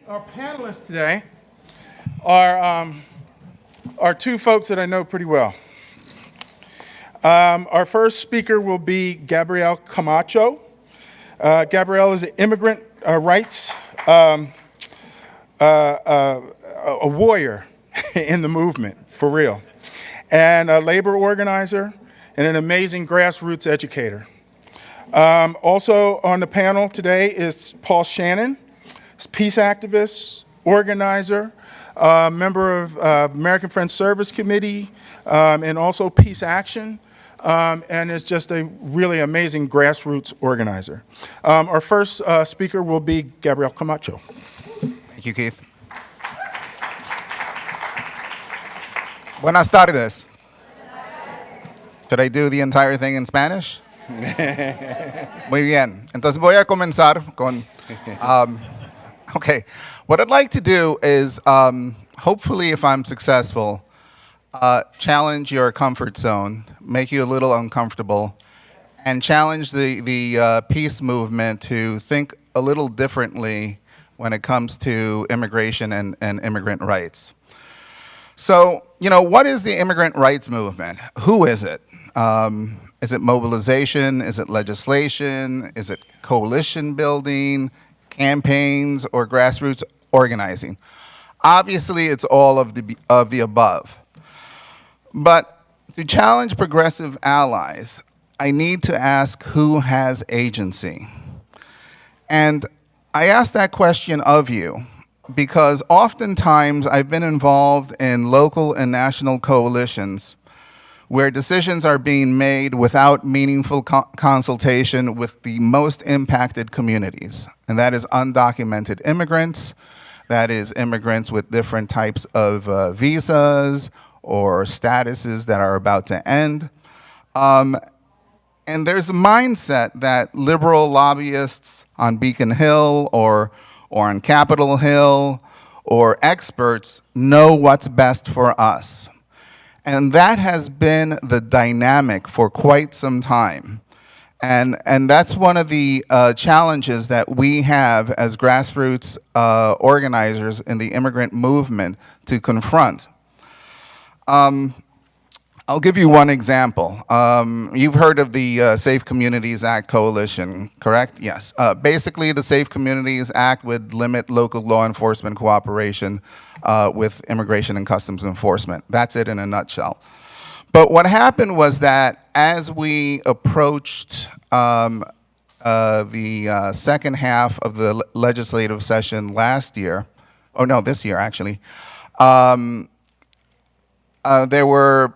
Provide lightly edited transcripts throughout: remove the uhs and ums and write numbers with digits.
Our panelists today are two folks that I know pretty well. Our first speaker will be Gabrielle Camacho. Gabrielle is an immigrant rights, a warrior in the movement, for real, and a labor organizer and an amazing grassroots educator. Also on the panel today is Paul Shannon, peace activist, organizer, member of American Friends Service Committee, and also Peace Action, and is just a really amazing grassroots organizer. Our first speaker will be Gabrielle Camacho. Thank you, Keith. Buenas tardes. Should I do the entire thing in Spanish? Muy bien. Entonces voy a comenzar con... okay. What I'd like to do is, hopefully if I'm successful, challenge your comfort zone, make you a little uncomfortable, and challenge the peace movement to think a little differently when it comes to immigration and immigrant rights. So, what is the immigrant rights movement? Who is it? Is it mobilization? Is it legislation? Is it coalition building, campaigns, or grassroots organizing? Obviously, it's all of the above. But to challenge progressive allies, I need to ask who has agency. And I ask that question of you because oftentimes I've been involved in local and national coalitions where decisions are being made without meaningful consultation with the most impacted communities. And that is undocumented immigrants, that is immigrants with different types of visas or statuses that are about to end. And there's a mindset that liberal lobbyists on Beacon Hill or on Capitol Hill or experts know what's best for us. And that has been the dynamic for quite some time. And that's one of the challenges that we have as grassroots organizers in the immigrant movement to confront. I'll give you one example. You've heard of the Safe Communities Act Coalition, correct? Yes. Basically, the Safe Communities Act would limit local law enforcement cooperation with immigration and customs enforcement. That's it in a nutshell. But what happened was that as we approached the second half of the legislative session last year, this year actually, there were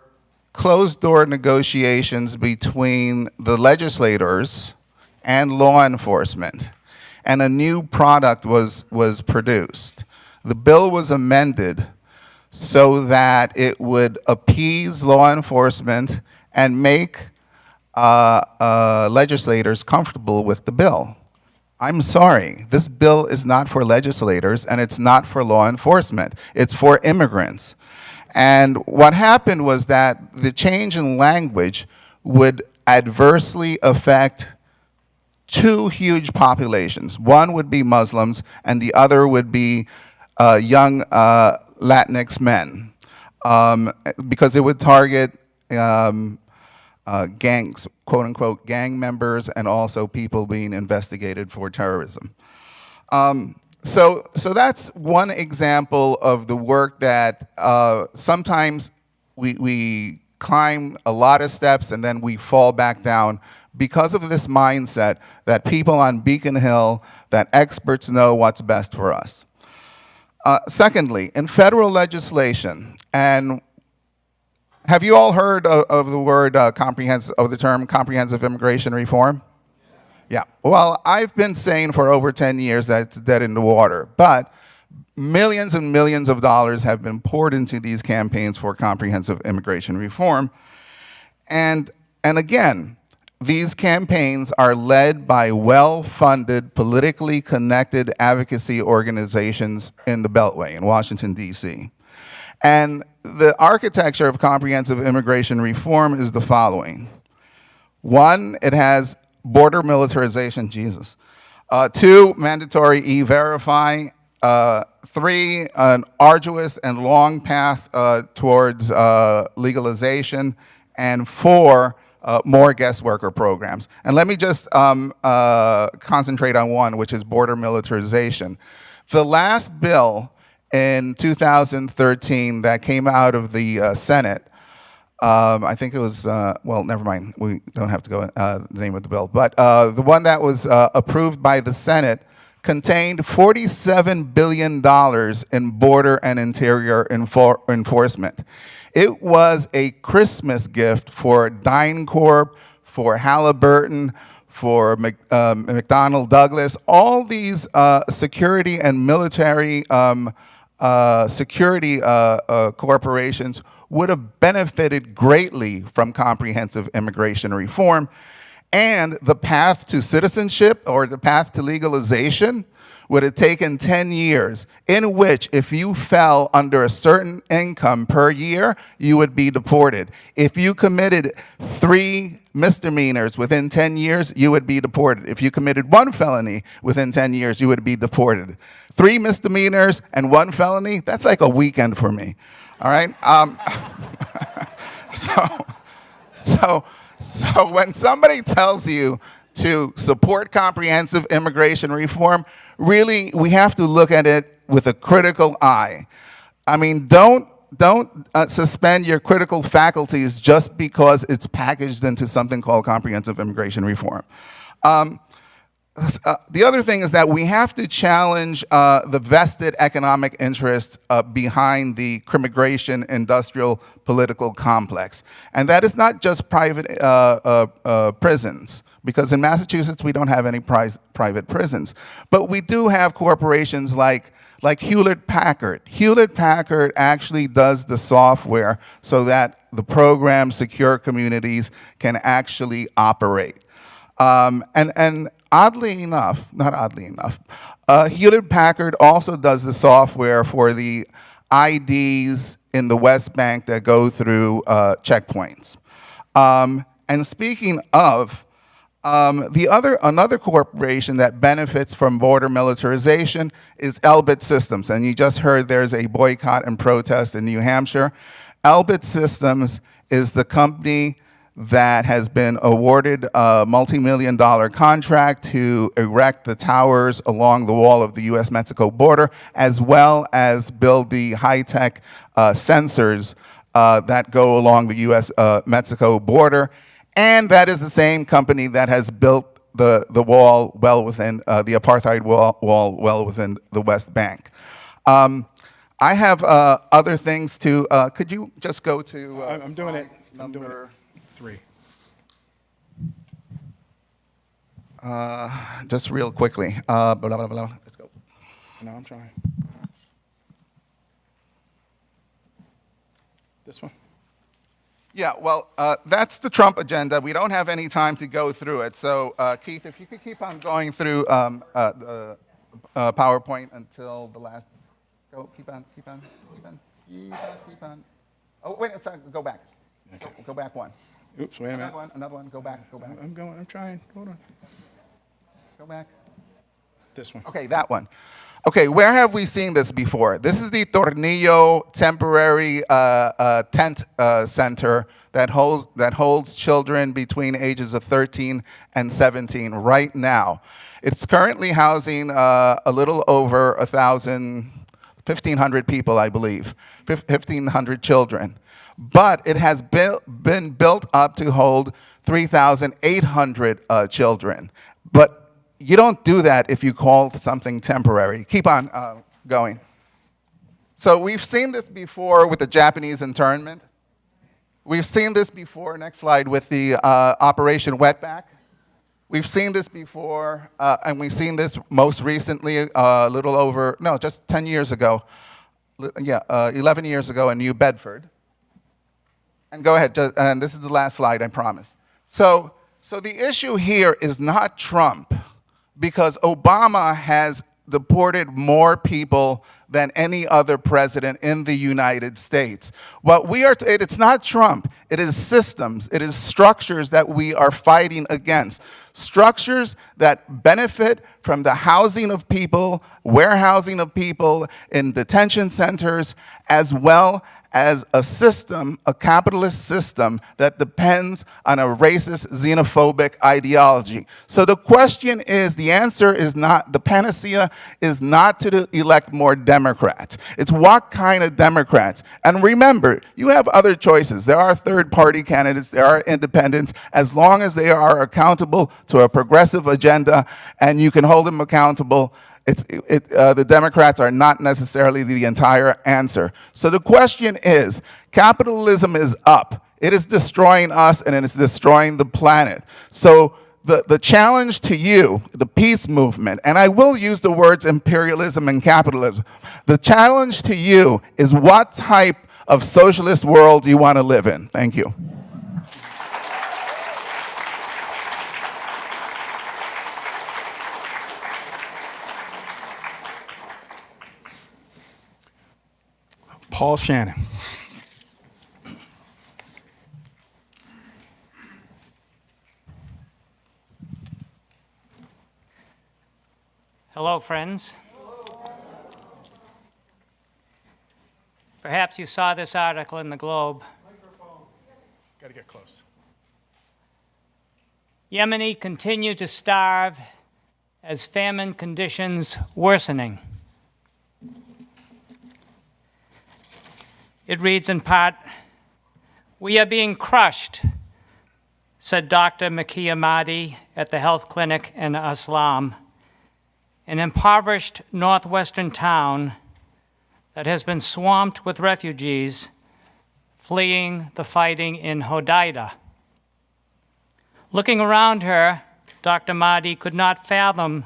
closed-door negotiations between the legislators and law enforcement, and a new product was produced. The bill was amended so that it would appease law enforcement and make legislators comfortable with the bill. I'm sorry, this bill is not for legislators and it's not for law enforcement. It's for immigrants. And what happened was that the change in language would adversely affect two huge populations. One would be Muslims, and the other would be young Latinx men, because it would target gangs, quote-unquote gang members, and also people being investigated for terrorism. So that's one example of the work that sometimes we climb a lot of steps and then we fall back down because of this mindset that people on Beacon Hill, that experts know what's best for us. Secondly, in federal legislation, and have you all heard of the word the term comprehensive immigration reform? Yeah, well, I've been saying for over 10 years that it's dead in the water, but millions and millions of dollars have been poured into these campaigns for comprehensive immigration reform. And again, these campaigns are led by well-funded, politically connected advocacy organizations in the Beltway in Washington, D.C. And the architecture of comprehensive immigration reform is the following. One, it has border militarization, Jesus. Two, mandatory e-verify 3, an arduous and long path towards legalization, and 4, more guest worker programs. And let me just concentrate on one, which is border militarization. The last bill in 2013 that came out of the Senate, I think it was, well, never mind, we don't have to go the name of the bill, but the one that was approved by the Senate contained $47 billion in border and interior enforcement. It was a Christmas gift for DynCorp, for Halliburton, for McDonnell Douglas. All these security and military security corporations would have benefited greatly from comprehensive immigration reform. And the path to citizenship or the path to legalization would have taken 10 years, in which if you fell under a certain income per year, you would be deported. If you committed 3 misdemeanors within 10 years, you would be deported. If you committed 1 felony within 10 years, you would be deported. 3 misdemeanors and 1 felony, that's like a weekend for me, all right? So when somebody tells you to support comprehensive immigration reform, really, we have to look at it with a critical eye. I mean, don't suspend your critical faculties just because it's packaged into something called comprehensive immigration reform. The other thing is that we have to challenge the vested economic interests behind the immigration industrial political complex. And that is not just private prisons, because in Massachusetts we don't have any private prisons. But we do have corporations like Hewlett-Packard. Hewlett-Packard actually does the software so that the program secure communities can actually operate. And oddly enough, not oddly enough, Hewlett-Packard also does the software for the IDs in the West Bank that go through checkpoints. And speaking of, another corporation that benefits from border militarization is Elbit Systems. And you just heard there's a boycott and protest in New Hampshire. Elbit Systems is the company that has been awarded a multi-million-dollar contract to erect the towers along the wall of the US-Mexico border, as well as build the high-tech sensors that go along the US-Mexico border. And that is the same company that has built the wall well within, the apartheid wall well within the West Bank. I have other things to, could you just go to I'm doing it. I'm doing it. 3. Just real quickly. Blah, blah, blah. Let's go. No, I'm trying. This one? Yeah, well, that's the Trump agenda. We don't have any time to go through it. So, Keith, if you could keep on going through the PowerPoint until the last. Go, keep on. Oh, wait, go back. Okay. Go back one. Oops, wait a minute. Another one, go back. I'm trying, hold on. Go back. This one. Okay, that one. Okay, where have we seen this before? This is the Tornillo temporary tent center that holds children between ages of 13 and 17 right now. It's currently housing a little over 1,500 people, I believe, 1,500 children. But it has been built up to hold 3,800 children. But you don't do that if you call something temporary. Keep on going. So we've seen this before with the Japanese internment. We've seen this before, next slide, with the Operation Wetback. We've seen this before, and we've seen this most recently a little over, no, just 10 years ago. 11 years ago in New Bedford. And go ahead, and this is the last slide, I promise. So the issue here is not Trump, because Obama has deported more people than any other president in the United States. It's not Trump, it is systems, it is structures that we are fighting against. Structures that benefit from the housing of people, warehousing of people in detention centers, as well as a system, a capitalist system that depends on a racist, xenophobic ideology. So the question is, the answer is not, the panacea is not to elect more Democrats. It's what kind of Democrats. And remember, you have other choices. There are third-party candidates, there are independents, as long as they are accountable to a progressive agenda and you can hold them accountable. The Democrats are not necessarily the entire answer. So the question is, capitalism is up. It is destroying us and it is destroying the planet. So the challenge to you, the peace movement, and I will use the words imperialism and capitalism, the challenge to you is what type of socialist world you want to live in. Thank you. Paul Shannon. Hello, friends. Perhaps you saw this article in the Globe. Got to get close. Yemeni continue to starve as famine conditions worsening. It reads in part, "We are being crushed," said Dr. Makia Mahdi at the health clinic in Aslam, an impoverished northwestern town that has been swamped with refugees fleeing the fighting in Hodeida. Looking around her, Dr. Mahdi could not fathom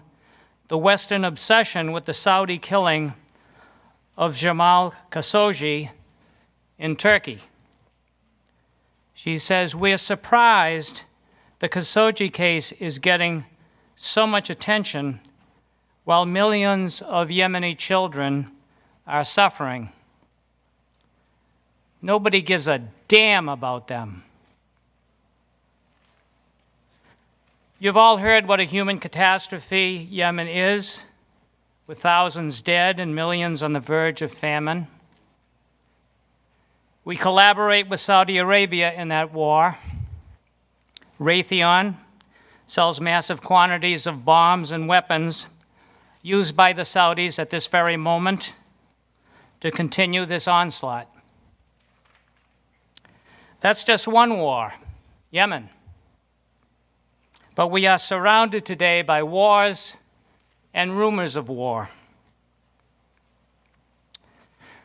the Western obsession with the Saudi killing of Jamal Khashoggi in Turkey. She says, "We're surprised the Khashoggi case is getting so much attention while millions of Yemeni children are suffering. Nobody gives a damn about them." You've all heard what a human catastrophe Yemen is, with thousands dead and millions on the verge of famine. We collaborate with Saudi Arabia in that war. Raytheon sells massive quantities of bombs and weapons used by the Saudis at this very moment to continue this onslaught. That's just one war, Yemen. But we are surrounded today by wars and rumors of war.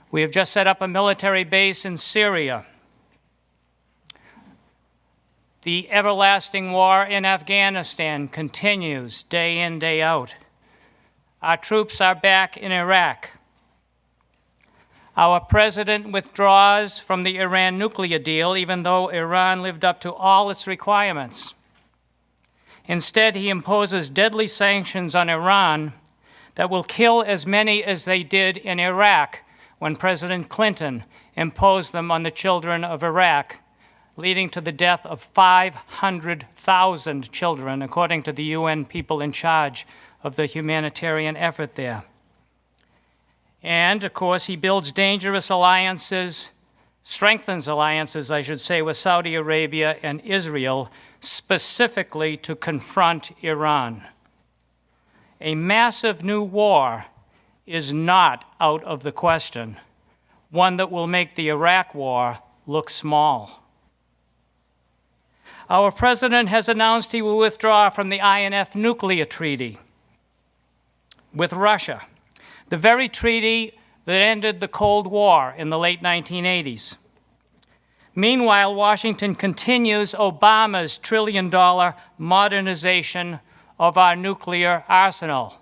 We have just set up a military base in Syria. The everlasting war in Afghanistan continues day in, day out. Our troops are back in Iraq. Our president withdraws from the Iran nuclear deal, even though Iran lived up to all its requirements. Instead, he imposes deadly sanctions on Iran that will kill as many as they did in Iraq when President Clinton imposed them on the children of Iraq, leading to the death of 500,000 children, according to the UN people in charge of the humanitarian effort there. And, of course, he builds dangerous alliances, strengthens alliances, I should say, with Saudi Arabia and Israel, specifically to confront Iran. A massive new war is not out of the question, one that will make the Iraq war look small. Our president has announced he will withdraw from the INF nuclear treaty with Russia, the very treaty that ended the Cold War in the late 1980s. Meanwhile, Washington continues Obama's trillion-dollar modernization of our nuclear arsenal.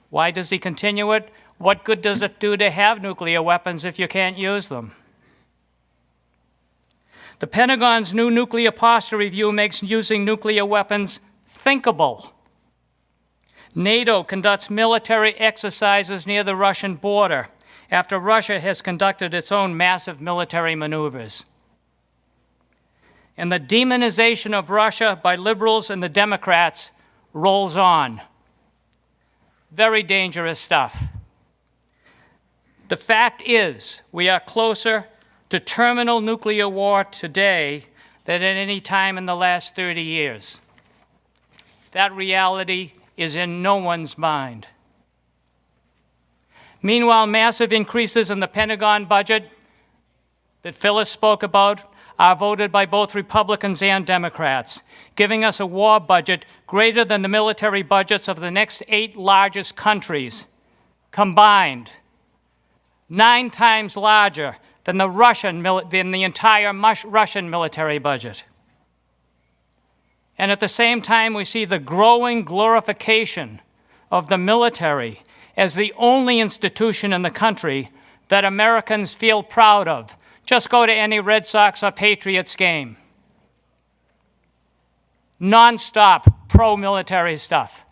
Why does he continue it? What good does it do to have nuclear weapons if you can't use them? The Pentagon's new nuclear posture review makes using nuclear weapons thinkable. NATO conducts military exercises near the Russian border after Russia has conducted its own massive military maneuvers. And the demonization of Russia by liberals and the Democrats rolls on. very dangerous stuff. The fact is, we are closer to terminal nuclear war today than at any time in the last 30 years. That reality is in no one's mind. Meanwhile, massive increases in the Pentagon budget that Phyllis spoke about are voted by both Republicans and Democrats, giving us a war budget greater than the military budgets of the next 8 largest countries combined, 9 times larger than the entire Russian military budget. And at the same time, we see the growing glorification of the military as the only institution in the country that Americans feel proud of. Just go to any Red Sox or Patriots game. Non-stop pro-military stuff.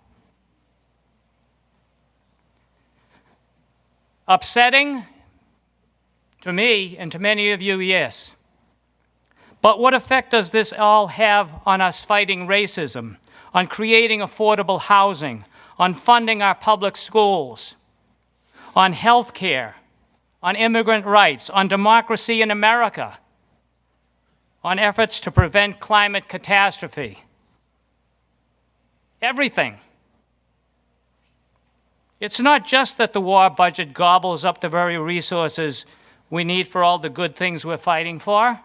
Upsetting? To me, and to many of you, yes. But what effect does this all have on us fighting racism, on creating affordable housing, on funding our public schools, on health care, on immigrant rights, on democracy in America, on efforts to prevent climate catastrophe? Everything. It's not just that the war budget gobbles up the very resources we need for all the good things we're fighting for,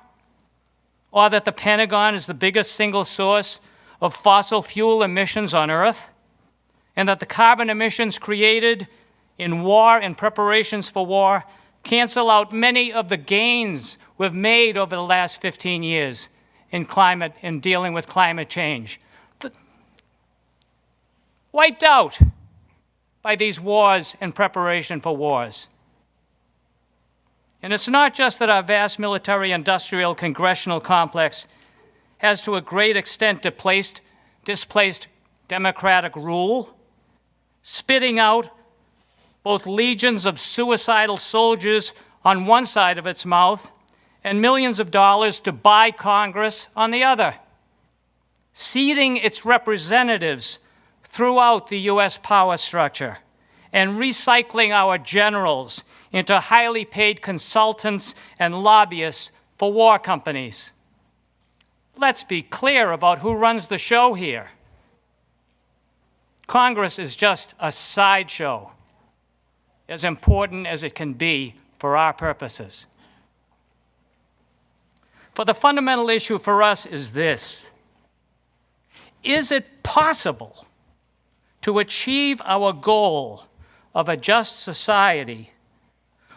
or that the Pentagon is the biggest single source of fossil fuel emissions on Earth, and that the carbon emissions created in war and preparations for war cancel out many of the gains we've made over the last 15 years in dealing with climate change. Wiped out by these wars and preparation for wars. And it's not just that our vast military-industrial congressional complex has to a great extent displaced democratic rule, spitting out both legions of suicidal soldiers on one side of its mouth and millions of dollars to buy Congress on the other, seating its representatives throughout the U.S. power structure and recycling our generals into highly paid consultants and lobbyists for war companies. Let's be clear about who runs the show here. Congress is just a sideshow, as important as it can be for our purposes. For the fundamental issue for us is this: is it possible to achieve our goal of a just society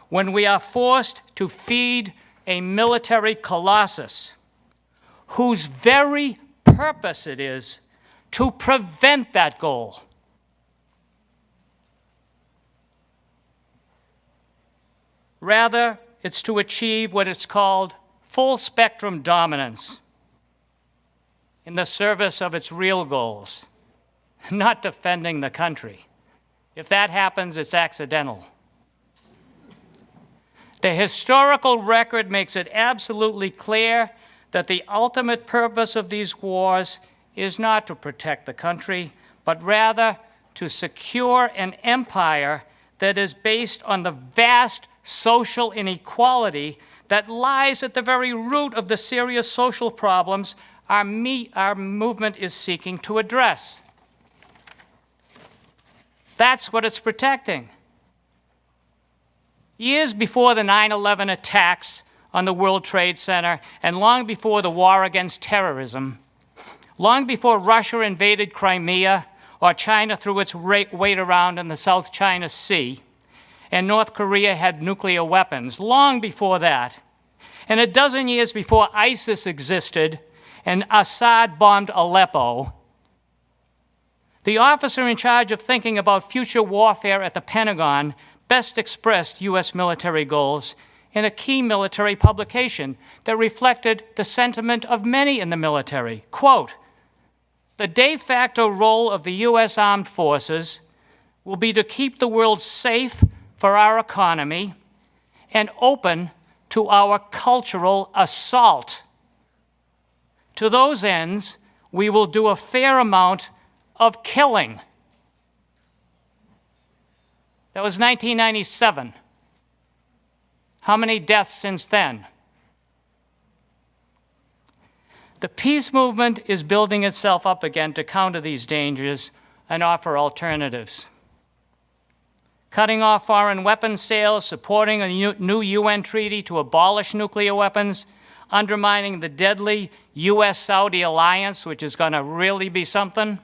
when we are forced to feed a military colossus whose very purpose it is to prevent that goal? Rather, it's to achieve what is called full-spectrum dominance in the service of its real goals, not defending the country. If that happens, it's accidental. The historical record makes it absolutely clear that the ultimate purpose of these wars is not to protect the country, but rather to secure an empire that is based on the vast social inequality that lies at the very root of the serious social problems our movement is seeking to address. That's what it's protecting. Years before the 9/11 attacks on the World Trade Center, and long before the war against terrorism, long before Russia invaded Crimea or China threw its weight around in the South China Sea, and North Korea had nuclear weapons, long before that, and a dozen years before ISIS existed and Assad bombed Aleppo, the officer in charge of thinking about future warfare at the Pentagon best expressed U.S. military goals in a key military publication that reflected the sentiment of many in the military. Quote, "The de facto role of the U.S. Armed Forces will be to keep the world safe for our economy and open to our cultural assault. To those ends, we will do a fair amount of killing." That was 1997. How many deaths since then? The peace movement is building itself up again to counter these dangers and offer alternatives. Cutting off foreign weapons sales, supporting a new UN treaty to abolish nuclear weapons, undermining the deadly US-Saudi alliance, which is going to really be something,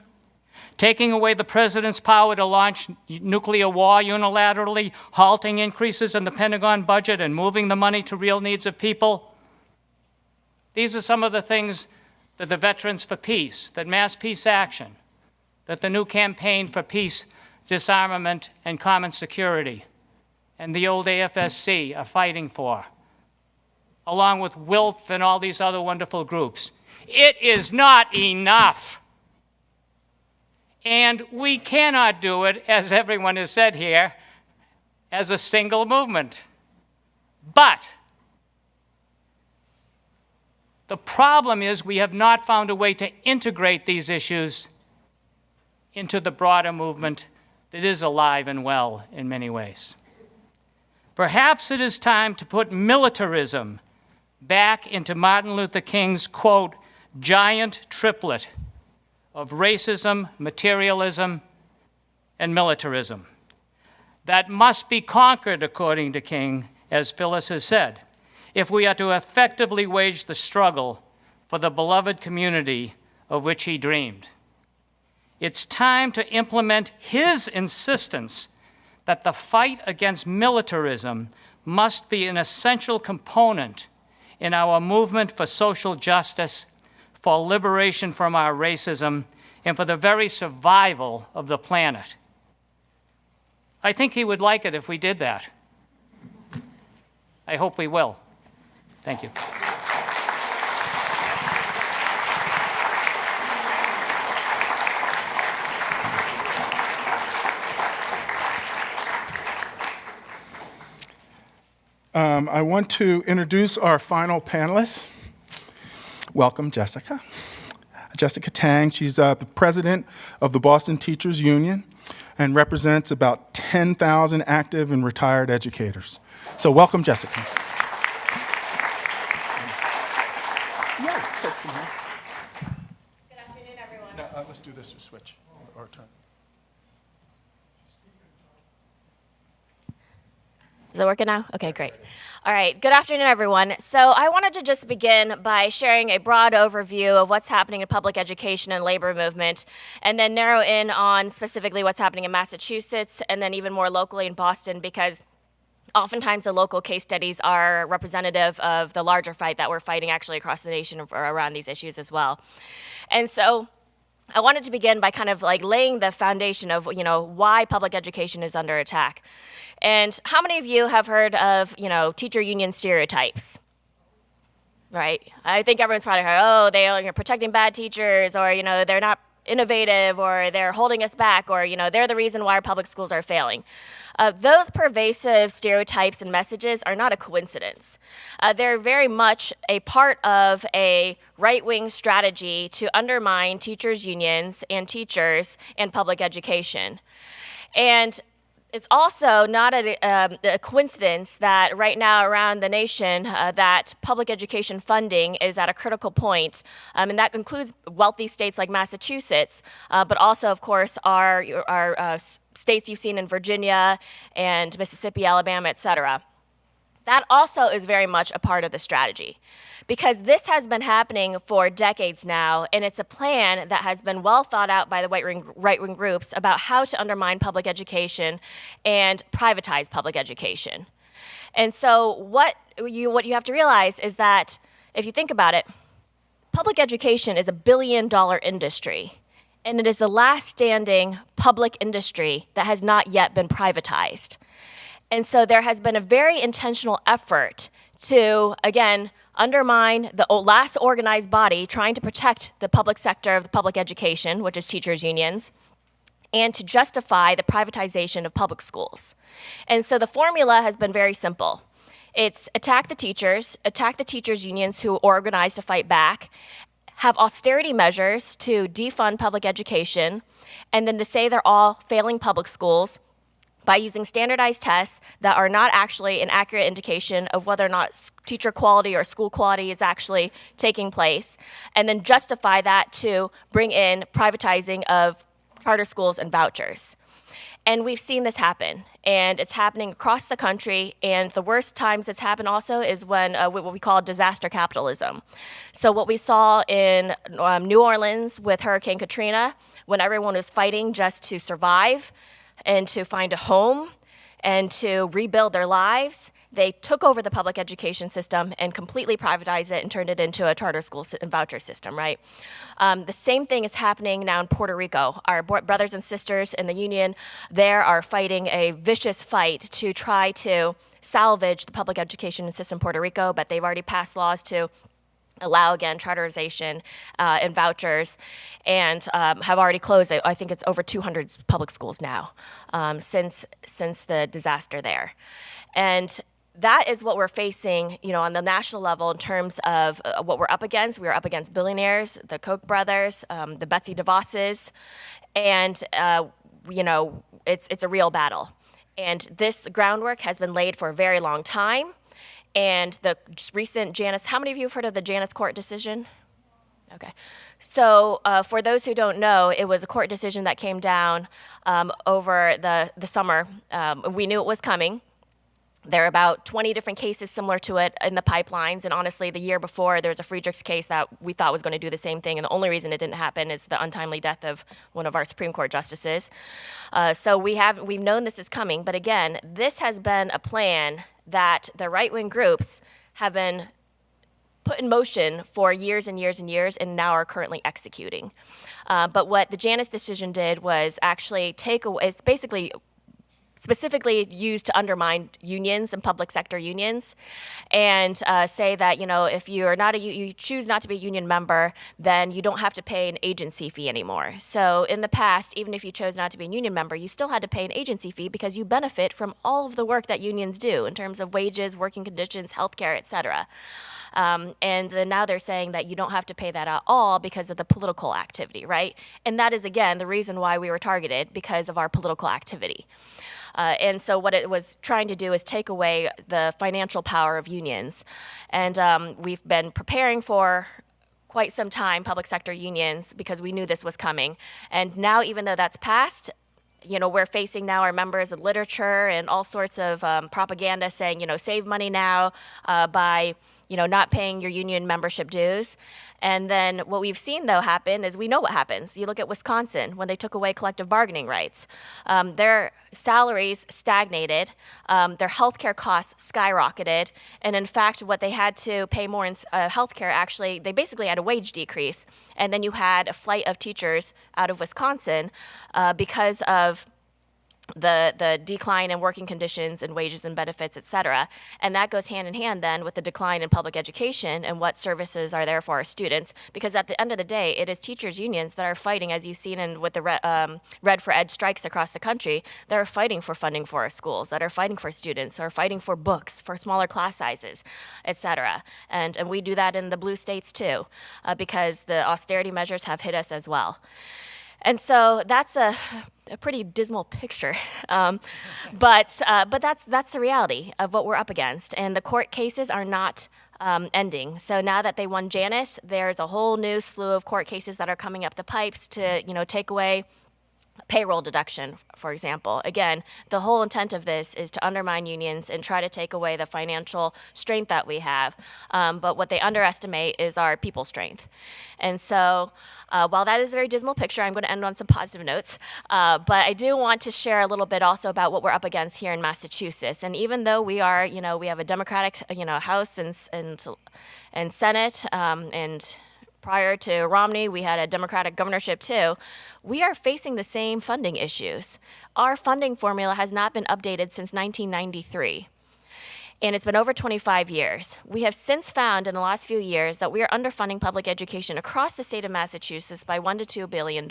taking away the president's power to launch nuclear war unilaterally, halting increases in the Pentagon budget, and moving the money to real needs of people. These are some of the things that the Veterans for Peace, that Mass Peace Action, that the new Campaign for Peace, Disarmament, and Common Security, and the old AFSC are fighting for, along with WILF and all these other wonderful groups. It is not enough. And we cannot do it, as everyone has said here, as a single movement. But the problem is we have not found a way to integrate these issues into the broader movement that is alive and well in many ways. Perhaps it is time to put militarism back into Martin Luther King's, quote, giant triplet of racism, materialism, and militarism. That must be conquered, according to King, as Phyllis has said, if we are to effectively wage the struggle for the beloved community of which he dreamed. It's time to implement his insistence that the fight against militarism must be an essential component in our movement for social justice, for liberation from our racism, and for the very survival of the planet. I think he would like it if we did that. I hope we will. Thank you. I want to introduce our final panelists. Welcome, Jessica. Jessica Tang, she's the president of the Boston Teachers Union and represents about 10,000 active and retired educators. So welcome, Jessica. Good afternoon, everyone. No, let's do this switch or turn. Is it working now? Okay, great. All right, good afternoon, everyone. So I wanted to just begin by sharing a broad overview of what's happening in public education and labor movement, and then narrow in on specifically what's happening in Massachusetts, and then even more locally in Boston, because oftentimes the local case studies are representative of the larger fight that we're fighting actually across the nation around these issues as well. And so I wanted to begin by kind of like laying the foundation of, why public education is under attack. And how many of you have heard of, teacher union stereotypes? Right? I think everyone's probably heard, they are protecting bad teachers, or, they're not innovative, or they're holding us back, or, they're the reason why our public schools are failing. Those pervasive stereotypes and messages are not a coincidence. They're very much a part of a right-wing strategy to undermine teachers' unions and teachers in public education. And it's also not a coincidence that right now around the nation that public education funding is at a critical point, and that includes wealthy states like Massachusetts, but also, of course, our states you've seen in Virginia and Mississippi, Alabama, et cetera. That also is very much a part of the strategy, because this has been happening for decades now, and it's a plan that has been well thought out by the right-wing groups about how to undermine public education and privatize public education. And so what you have to realize is that, if you think about it, public education is $1 billion industry, and it is the last standing public industry that has not yet been privatized. And so there has been a very intentional effort to, again, undermine the last organized body trying to protect the public sector of the public education, which is teachers' unions, and to justify the privatization of public schools. And so the formula has been very simple. It's attack the teachers unions who organize to fight back, have austerity measures to defund public education, and then to say they're all failing public schools, by using standardized tests that are not actually an accurate indication of whether or not teacher quality or school quality is actually taking place, and then justify that to bring in privatizing of charter schools and vouchers. And we've seen this happen, and it's happening across the country, and the worst times it's happened also is when what we call disaster capitalism. So what we saw in New Orleans with Hurricane Katrina, when everyone was fighting just to survive and to find a home and to rebuild their lives, they took over the public education system and completely privatized it and turned it into a charter school and voucher system, right? The same thing is happening now in Puerto Rico. Our brothers and sisters in the union there are fighting a vicious fight to try to salvage the public education system in Puerto Rico, but they've already passed laws to allow, again, charterization and vouchers, and have already closed, I think it's over 200 public schools now since the disaster there. And that is what we're facing, on the national level in terms of what we're up against. We're up against billionaires, the Koch brothers, the Betsy DeVosses, and, it's a real battle. And this groundwork has been laid for a very long time. And the recent Janeth, how many of you have heard of the Janeth court decision? Okay. So for those who don't know, it was a court decision that came down over the summer. We knew it was coming. There are about 20 different cases similar to it in the pipelines. And honestly, the year before, there was a Friedrichs case that we thought was going to do the same thing. And the only reason it didn't happen is the untimely death of one of our Supreme Court justices. So we've known this is coming. But again, this has been a plan that the right-wing groups have been put in motion for years and years and years, and now are currently executing. But what the Janeth decision did was actually take away, it's basically specifically used to undermine unions and public sector unions, and say that if you choose not to be a union member, then you don't have to pay an agency fee anymore. So in the past, even if you chose not to be a union member, you still had to pay an agency fee because you benefit from all of the work that unions do in terms of wages, working conditions, healthcare, et cetera. And then now they're saying that you don't have to pay that at all because of the political activity, right? And that is, again, the reason why we were targeted, because of our political activity. And so what it was trying to do is take away the financial power of unions. And we've been preparing for quite some time public sector unions because we knew this was coming. And now, even though that's passed, we're facing now our members of literature and all sorts of propaganda saying, save money now by not paying your union membership dues. And then what we've seen, though, happen is we know what happens. You look at Wisconsin when they took away collective bargaining rights. Their salaries stagnated, their healthcare costs skyrocketed, and in fact, what they had to pay more in healthcare, actually, they basically had a wage decrease. And then you had a flight of teachers out of Wisconsin because of the decline in working conditions and wages and benefits, et cetera. And that goes hand in hand then with the decline in public education and what services are there for our students. Because at the end of the day, it is teachers' unions that are fighting, as you've seen with the Red for Ed strikes across the country, that are fighting for funding for our schools, that are fighting for students, are fighting for books, for smaller class sizes, et cetera. And we do that in the blue states too, because the austerity measures have hit us as well. And so that's a pretty dismal picture, but that's the reality of what we're up against. And the court cases are not ending. So now that they won Janeth, there's a whole new slew of court cases that are coming up the pipes to take away payroll deduction, for example. Again, the whole intent of this is to undermine unions and try to take away the financial strength that we have. But what they underestimate is our people strength. And so while that is a very dismal picture, I'm going to end on some positive notes. But I do want to share a little bit also about what we're up against here in Massachusetts. And even though we are, we have a Democratic, House and Senate, and prior to Romney, we had a Democratic governorship too. We are facing the same funding issues. Our funding formula has not been updated since 1993. And it's been over 25 years. We have since found in the last few years that we are underfunding public education across the state of Massachusetts by $1 to $2 billion.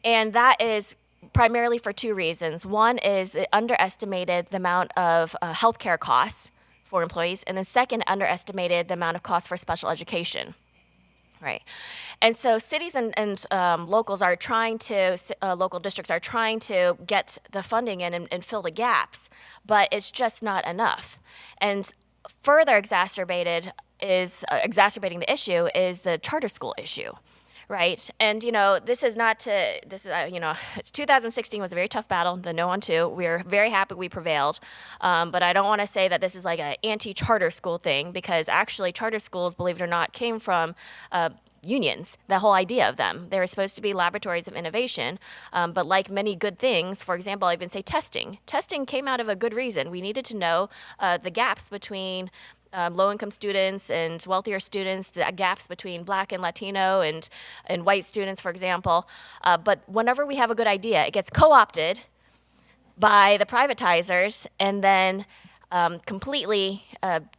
And that is primarily for two reasons. One is it underestimated the amount of healthcare costs for employees, and then second, underestimated the amount of costs for special education. Right. And so cities and locals are trying to, local districts are trying to get the funding in and fill the gaps, but it's just not enough. And further exacerbating the issue is the charter school issue. Right. And, this is not to, 2016 was a very tough battle, the no on two. We're very happy we prevailed. But I don't want to say that this is like an anti-charter school thing, because actually charter schools, believe it or not, came from unions, the whole idea of them. They were supposed to be laboratories of innovation, but like many good things, for example, I even say testing. Testing came out of a good reason. We needed to know the gaps between low-income students and wealthier students, the gaps between Black and Latino and white students, for example. But whenever we have a good idea, it gets co-opted by the privatizers and then completely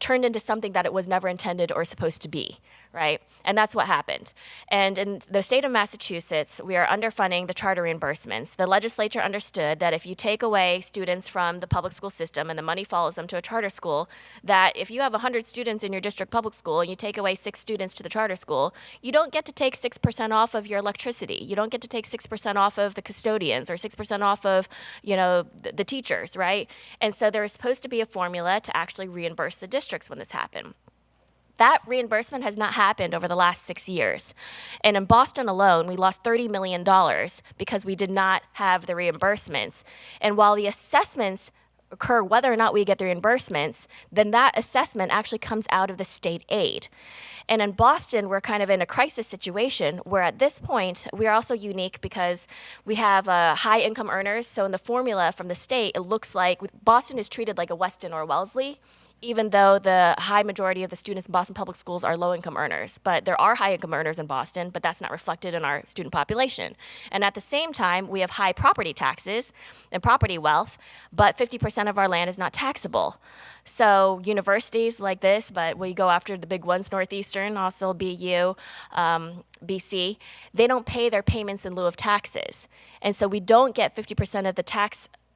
turned into something that it was never intended or supposed to be, right? And that's what happened. And in the state of Massachusetts, we are underfunding the charter reimbursements. The legislature understood that if you take away students from the public school system and the money follows them to a charter school, that if you have 100 students in your district public school and you take away 6 students to the charter school, you don't get to take 6% off of your electricity. You don't get to take 6% off of the custodians or 6% off of, the teachers, right? And so there is supposed to be a formula to actually reimburse the districts when this happened. That reimbursement has not happened over the last 6 years. And in Boston alone, we lost $30 million because we did not have the reimbursements. And while the assessments occur whether or not we get the reimbursements, then that assessment actually comes out of the state aid. And in Boston, we're kind of in a crisis situation where at this point, we are also unique because we have high income earners. So in the formula from the state, it looks like Boston is treated like a Weston or Wellesley, even though the high majority of the students in Boston public schools are low-income earners. But there are high-income earners in Boston, but that's not reflected in our student population. And at the same time, we have high property taxes and property wealth, but 50% of our land is not taxable. So universities like this, but we go after the big ones, Northeastern, also BU, BC, they don't pay their payments in lieu of taxes. And so we don't get 50% of the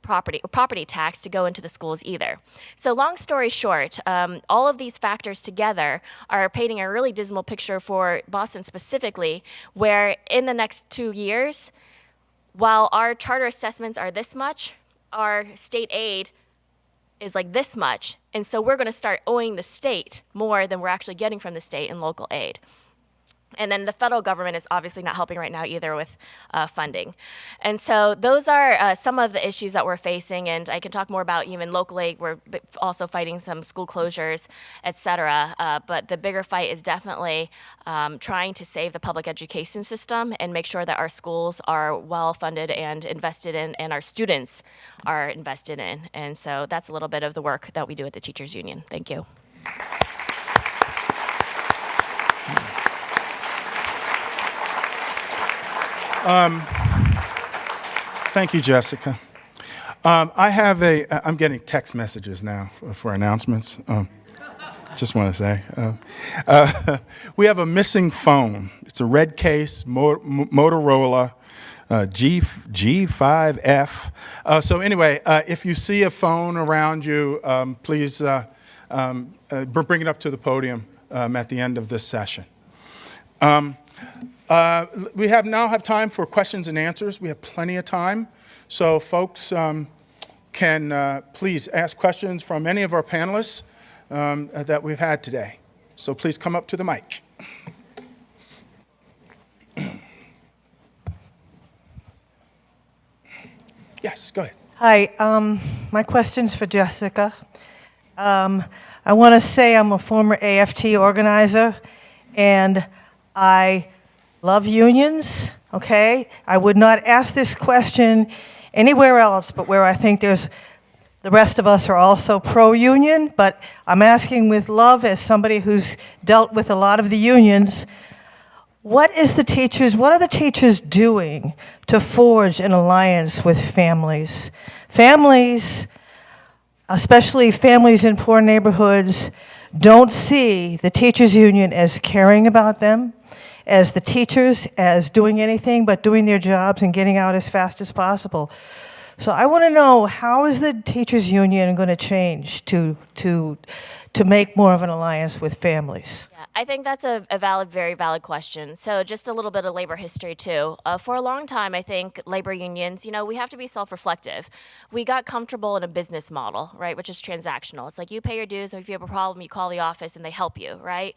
property tax to go into the schools either. So long story short, all of these factors together are painting a really dismal picture for Boston specifically, where in the next 2 years, while our charter assessments are this much, our state aid is like this much. And so we're going to start owing the state more than we're actually getting from the state in local aid. And then the federal government is obviously not helping right now either with funding. And so those are some of the issues that we're facing, and I can talk more about even locally. We're also fighting some school closures, et cetera. But the bigger fight is definitely trying to save the public education system and make sure that our schools are well funded and invested in, and our students are invested in. And so that's a little bit of the work that we do at the Teachers Union. Thank you. Thank you, Jessica. I'm getting text messages now for announcements. Just want to say. We have a missing phone. It's a red case, Motorola G5F. So anyway, if you see a phone around you, please bring it up to the podium at the end of this session. We now have time for questions and answers. We have plenty of time. So folks can please ask questions from any of our panelists that we've had today. So please come up to the mic. Yes, go ahead. Hi, my question's for Jessica. I want to say I'm a former AFT organizer, and I love unions, okay? I would not ask this question anywhere else but where I think the rest of us are also pro-union, but I'm asking with love as somebody who's dealt with a lot of the unions, what are the teachers doing to forge an alliance with families? Families, especially families in poor neighborhoods, don't see the teachers union as caring about them, as the teachers as doing anything but doing their jobs and getting out as fast as possible. So I want to know, how is the teachers union going to change to make more of an alliance with families? Yeah, I think that's a very valid question. So just a little bit of labor history too. For a long time, I think labor unions, we have to be self-reflective. We got comfortable in a business model, right, which is transactional. It's like you pay your dues, and if you have a problem, you call the office and they help you, right?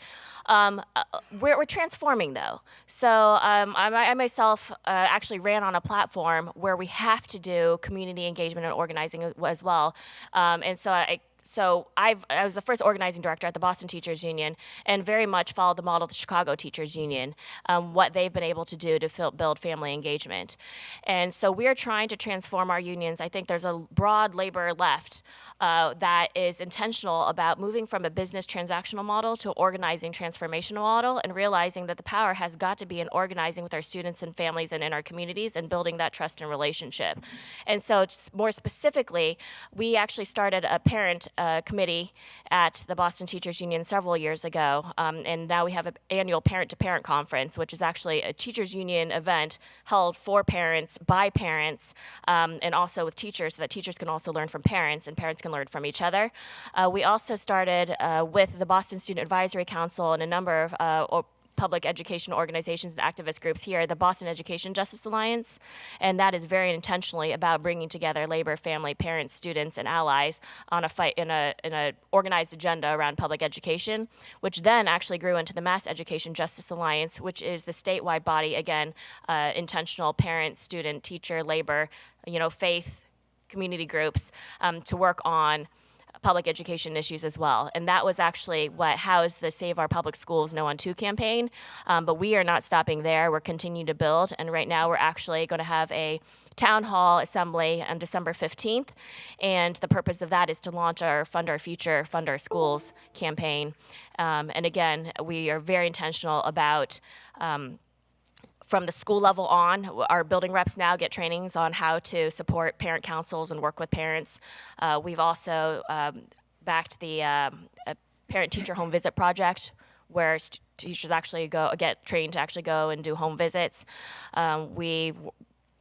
We're transforming though. So I myself actually ran on a platform where we have to do community engagement and organizing as well. And so I was the first organizing director at the Boston Teachers Union and very much followed the model of the Chicago Teachers Union, what they've been able to do to build family engagement. And so we're trying to transform our unions. I think there's a broad labor left that is intentional about moving from a business transactional model to organizing transformational model and realizing that the power has got to be in organizing with our students and families and in our communities and building that trust and relationship. And so more specifically, we actually started a parent committee at the Boston Teachers Union several years ago, and now we have an annual parent-to-parent conference, which is actually a teachers union event held for parents, by parents, and also with teachers, so that teachers can also learn from parents and parents can learn from each other. We also started with the Boston Student Advisory Council and a number of public education organizations and activist groups here, the Boston Education Justice Alliance, and that is very intentionally about bringing together labor, family, parents, students, and allies on a fight in a organized agenda around public education, which then actually grew into the Mass Education Justice Alliance, which is the statewide body, again, intentional parent, student, teacher, labor, faith, community groups to work on public education issues as well. And that was actually what housed the Save Our Public Schools No on 2 campaign. But we are not stopping there. We're continuing to build. And right now we're actually going to have a town hall assembly on December 15th. And the purpose of that is to launch our Fund Our Future, Fund Our Schools campaign. And again, we are very intentional about from the school level on, our building reps now get trainings on how to support parent councils and work with parents. We've also backed the parent-teacher home visit project, where teachers actually get trained to actually go and do home visits. We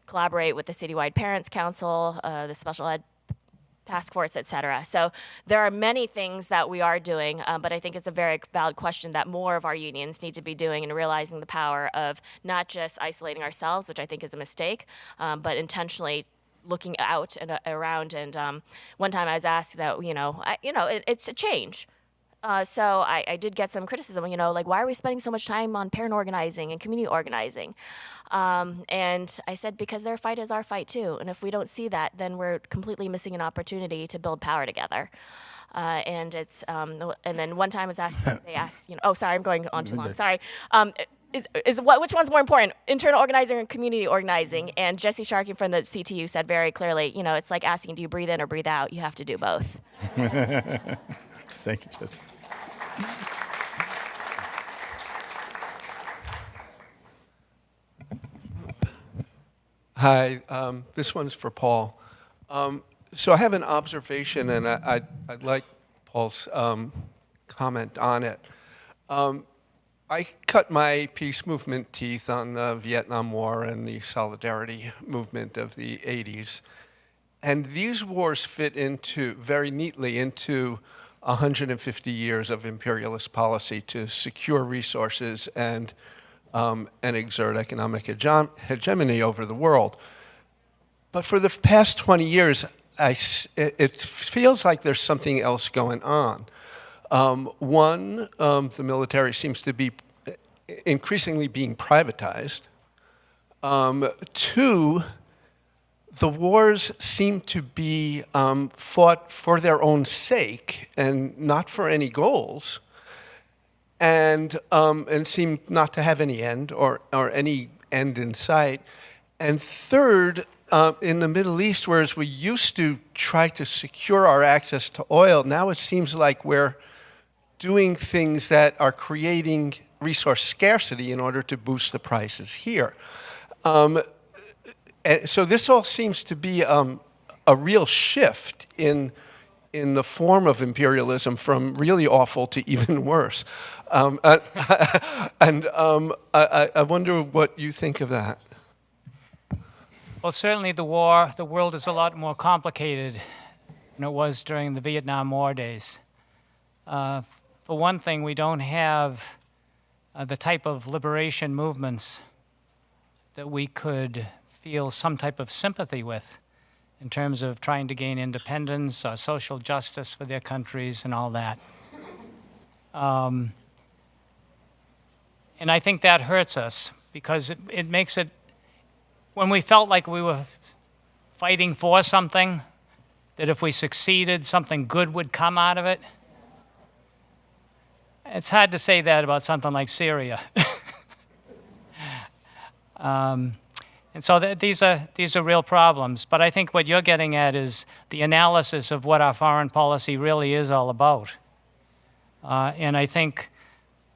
collaborate with the Citywide Parents Council, the Special Ed Task Force, et cetera. So there are many things that we are doing, but I think it's a very valid question that more of our unions need to be doing and realizing the power of not just isolating ourselves, which I think is a mistake, but intentionally looking out and around. And one time I was asked that, it's a change. So I did get some criticism, like, why are we spending so much time on parent organizing and community organizing? And I said, because their fight is our fight too. And if we don't see that, then we're completely missing an opportunity to build power together. And it's, and then one time they asked, oh, sorry, I'm going on too long. Sorry. Which one's more important, internal organizing or community organizing? And Jesse Sharkey from the CTU said very clearly, it's like asking, do you breathe in or breathe out? You have to do both. Thank you, Jesse. Hi, this one's for Paul. So I have an observation, and I'd like Paul's comment on it. I cut my peace movement teeth on the Vietnam War and the solidarity movement of the 80s. And these wars fit very neatly into 150 years of imperialist policy to secure resources and exert economic hegemony over the world. But for the past 20 years, it feels like there's something else going on. One, the military seems to be increasingly being privatized. Two, the wars seem to be fought for their own sake and not for any goals, and seem not to have any end or any end in sight. And third, in the Middle East, whereas we used to try to secure our access to oil, now it seems like we're doing things that are creating resource scarcity in order to boost the prices here. So this all seems to be a real shift in the form of imperialism from really awful to even worse. And I wonder what you think of that. Well, certainly the world is a lot more complicated than it was during the Vietnam War days. For one thing, we don't have the type of liberation movements that we could feel some type of sympathy with in terms of trying to gain independence, social justice for their countries, and all that. And I think that hurts us because it makes it, when we felt like we were fighting for something, that if we succeeded, something good would come out of it. It's hard to say that about something like Syria. And so these are real problems. But I think what you're getting at is the analysis of what our foreign policy really is all about. And I think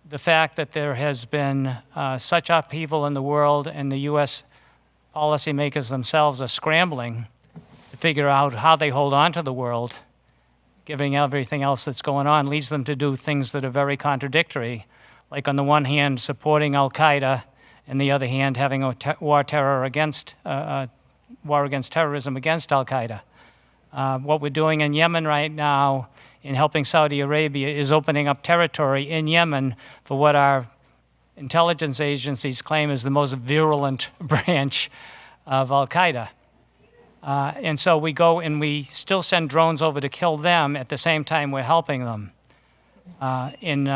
the fact that there has been such upheaval in the world and the U.S. policymakers themselves are scrambling to figure out how they hold on to the world, given everything else that's going on, leads them to do things that are very contradictory, like on the one hand supporting Al-Qaeda, and the other hand having a war against terrorism against Al-Qaeda. What we're doing in Yemen right now in helping Saudi Arabia is opening up territory in Yemen for what our intelligence agencies claim is the most virulent branch of Al-Qaeda. And so we go and we still send drones over to kill them at the same time we're helping them. In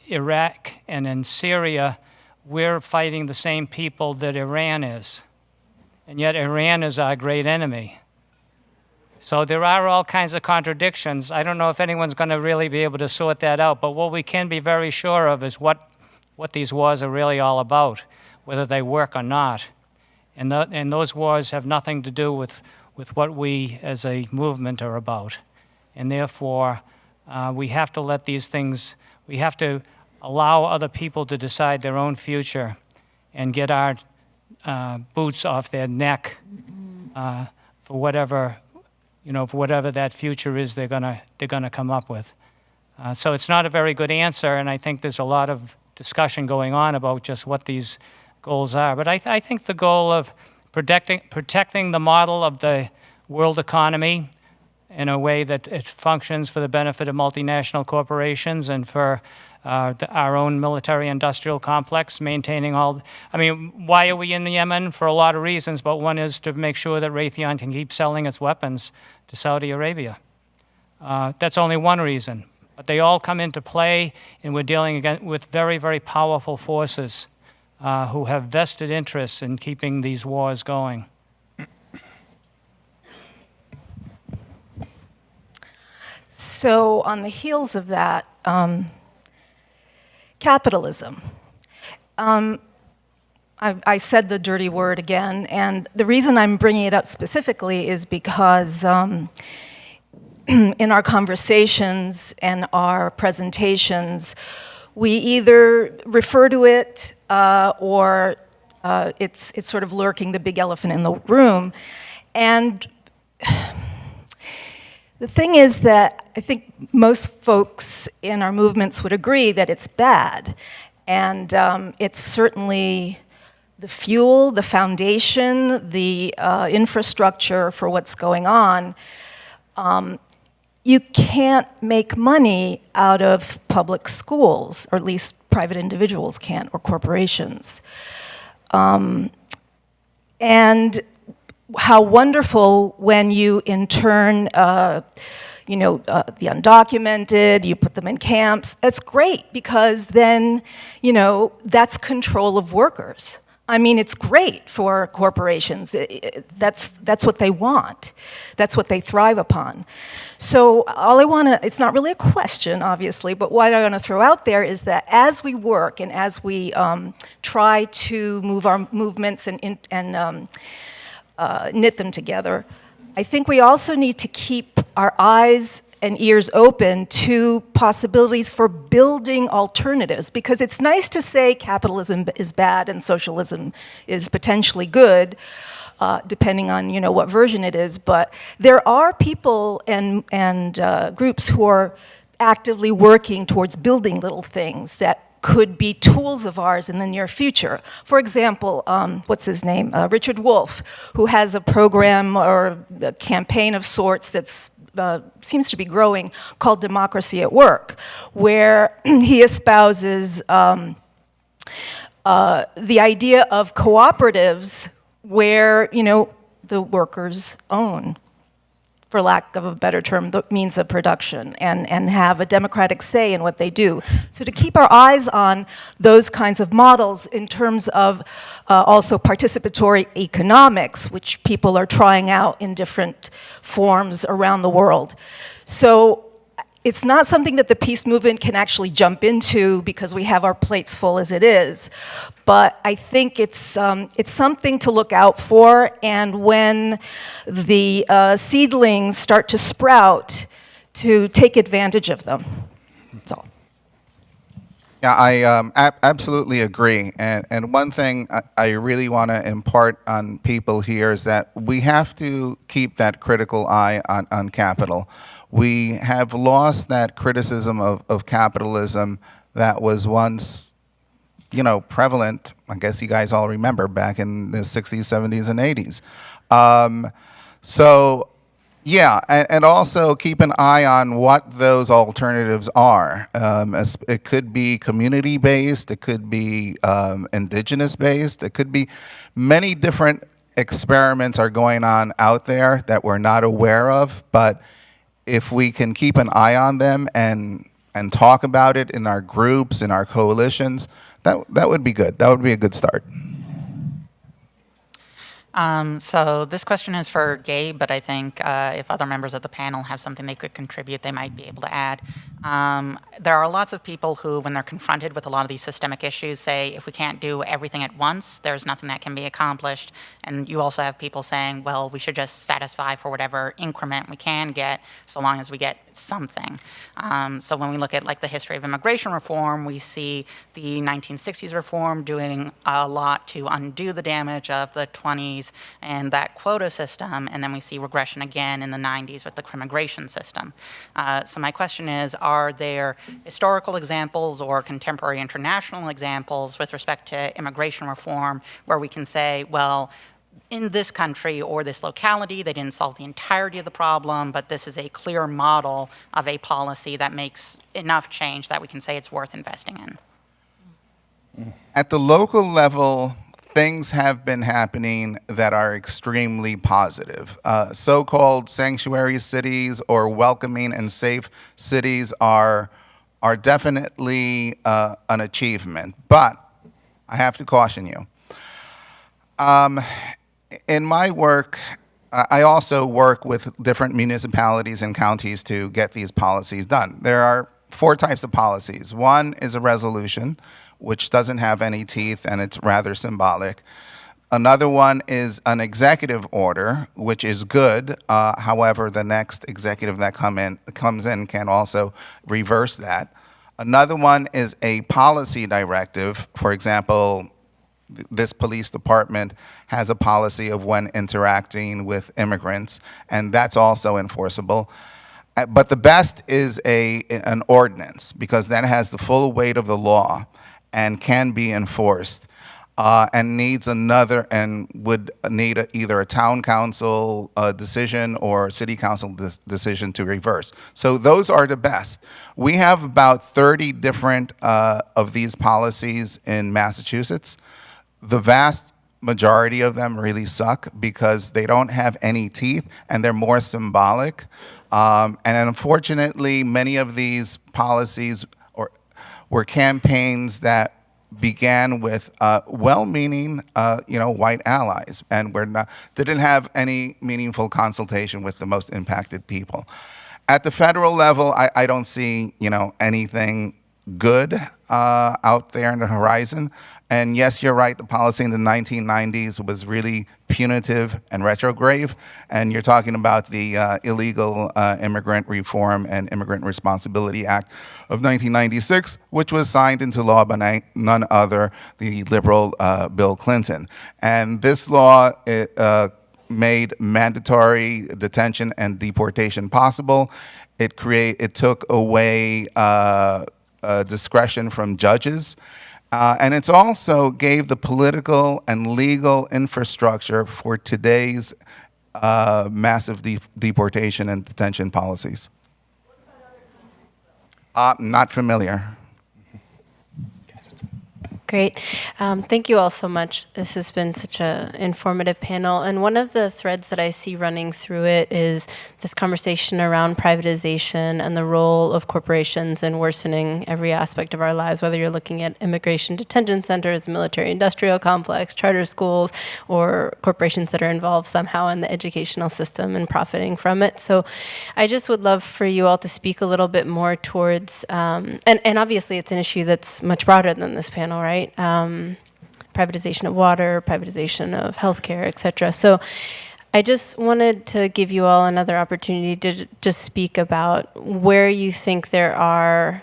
Iraq and in Syria, we're fighting the same people that Iran is. And yet Iran is our great enemy. So there are all kinds of contradictions. I don't know if anyone's going to really be able to sort that out, but what we can be very sure of is what these wars are really all about, whether they work or not. And those wars have nothing to do with what we as a movement are about. And therefore, we have to let these things, we have to allow other people to decide their own future and get our boots off their neck for whatever that future is they're gonna come up with. So it's not a very good answer, and I think there's a lot of discussion going on about just what these goals are. But I think the goal of protecting the model of the world economy in a way that it functions for the benefit of multinational corporations and for our own military-industrial complex, maintaining all. I mean, why are we in Yemen? For a lot of reasons, but one is to make sure that Raytheon can keep selling its weapons to Saudi Arabia. That's only one reason, but they all come into play, and we're dealing with very, very powerful forces who have vested interests in keeping these wars going. So on the heels of that, capitalism. I said the dirty word again, and the reason I'm bringing it up specifically is because in our conversations and our presentations, we either refer to it or it's sort of lurking, the big elephant in the room. And the thing is that I think most folks in our movements would agree that it's bad. And it's certainly the fuel, the foundation, the infrastructure for what's going on. You can't make money out of public schools, or at least private individuals can't, or corporations. And how wonderful when you, in turn, the undocumented, you put them in camps. That's great because then, that's control of workers. I mean, it's great for corporations. That's what they want. That's what they thrive upon. So it's not really a question, obviously, but what I want to throw out there is that as we work and as we try to move our movements and knit them together, I think we also need to keep our eyes and ears open to possibilities for building alternatives, because it's nice to say capitalism is bad and socialism is potentially good, depending on what version it is, but there are people and groups who are actively working towards building little things that could be tools of ours in the near future. For example, what's his name? Richard Wolff, who has a program or a campaign of sorts that's seems to be growing, called Democracy at Work, where he espouses the idea of cooperatives where, the workers own, for lack of a better term, the means of production and have a democratic say in what they do. So to keep our eyes on those kinds of models in terms of also participatory economics, which people are trying out in different forms around the world. So it's not something that the peace movement can actually jump into because we have our plates full as it is. But I think it's something to look out for, and when the seedlings start to sprout, to take advantage of them. That's all. Yeah, I absolutely agree. And one thing I really want to impart on people here is that we have to keep that critical eye on capital. We have lost that criticism of capitalism that was once, prevalent. I guess you guys all remember back in the 60s, 70s, and 80s. Yeah, and also keep an eye on what those alternatives are. It could be community-based, it could be indigenous-based, it could be many different experiments are going on out there that we're not aware of, but if we can keep an eye on them and talk about it in our groups, in our coalitions, that would be good. That would be a good start. So this question is for Gabe, but I think if other members of the panel have something they could contribute, they might be able to add. There are lots of people who, when they're confronted with a lot of these systemic issues, say if we can't do everything at once, there's nothing that can be accomplished. And you also have people saying, well, we should just satisfy for whatever increment we can get, so long as we get something. So when we look at like the history of immigration reform, we see the 1960s reform doing a lot to undo the damage of the 20s and that quota system, and then we see regression again in the 90s with the crimmigration system. So my question is, are there historical examples or contemporary international examples with respect to immigration reform where we can say, well, in this country or this locality, they didn't solve the entirety of the problem, but this is a clear model of a policy that makes enough change that we can say it's worth investing in? At the local level, things have been happening that are extremely positive. So-called sanctuary cities or welcoming and safe cities are definitely an achievement, but I have to caution you. In my work, I also work with different municipalities and counties to get these policies done. There are 4 types of policies. One is a resolution, which doesn't have any teeth and it's rather symbolic. Another one is an executive order, which is good. However, the next executive that comes in can also reverse that. Another one is a policy directive. For example, this police department has a policy of when interacting with immigrants, and that's also enforceable. But the best is an ordinance, because that has the full weight of the law and can be enforced, and would need either a town council decision or city council decision to reverse. So those are the best. We have about 30 different of these policies in Massachusetts. The vast majority of them really suck because they don't have any teeth and they're more symbolic. And unfortunately, many of these policies were campaigns that began with well-meaning, white allies, and didn't have any meaningful consultation with the most impacted people. At the federal level, I don't see, anything good out there in the horizon. And yes, you're right, the policy in the 1990s was really punitive and retrograde. And you're talking about the Illegal Immigrant Reform and Immigrant Responsibility Act of 1996, which was signed into law by none other the liberal Bill Clinton. And this law made mandatory detention and deportation possible. It took away discretion from judges. And it's also gave the political and legal infrastructure for today's massive deportation and detention policies. Not familiar. Great. Thank you all so much. This has been such an informative panel. And one of the threads that I see running through it is this conversation around privatization and the role of corporations in worsening every aspect of our lives, whether you're looking at immigration detention centers, military-industrial complex, charter schools, or corporations that are involved somehow in the educational system and profiting from it. So I just would love for you all to speak a little bit more towards, and obviously it's an issue that's much broader than this panel, right? Privatization of water, privatization of healthcare, et cetera. So I just wanted to give you all another opportunity to just speak about where you think there are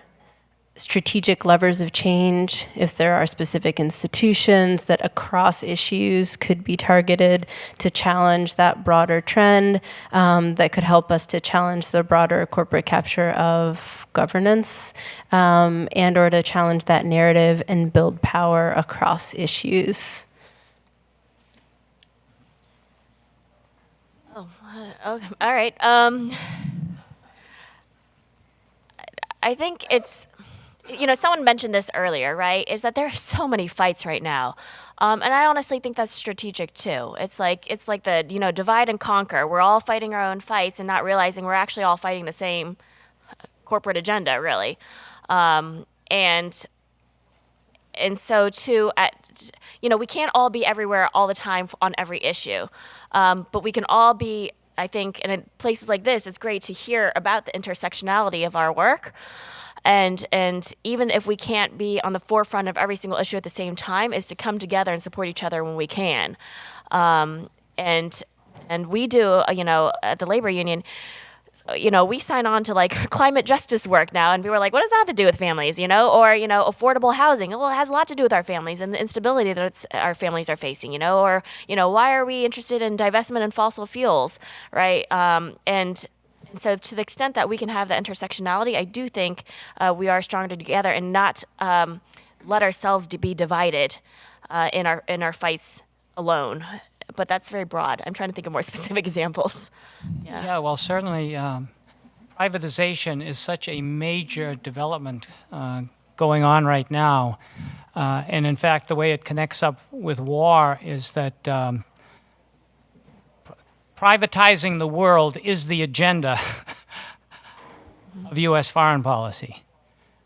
strategic levers of change, if there are specific institutions that across issues could be targeted to challenge that broader trend, that could help us to challenge the broader corporate capture of governance, and or to challenge that narrative and build power across issues. Okay, all right. I think it's, someone mentioned this earlier, right? Is that there are so many fights right now. And I honestly think that's strategic too. It's like the, divide and conquer. We're all fighting our own fights and not realizing we're actually all fighting the same corporate agenda, really. And so we can't all be everywhere all the time on every issue. But we can all be, I think, and in places like this, it's great to hear about the intersectionality of our work. And even if we can't be on the forefront of every single issue at the same time, is to come together and support each other when we can. And we do, at the labor union, we sign on to climate justice work now, and we were like, what does that have to do with families, or affordable housing? Well, it has a lot to do with our families and the instability that our families are facing, or why are we interested in divestment in fossil fuels, right? And so to the extent that we can have that intersectionality, I do think we are stronger together and not let ourselves be divided in our fights alone. But that's very broad. I'm trying to think of more specific examples. Yeah, well, certainly privatization is such a major development going on right now. And in fact, the way it connects up with war is that privatizing the world is the agenda of U.S. foreign policy.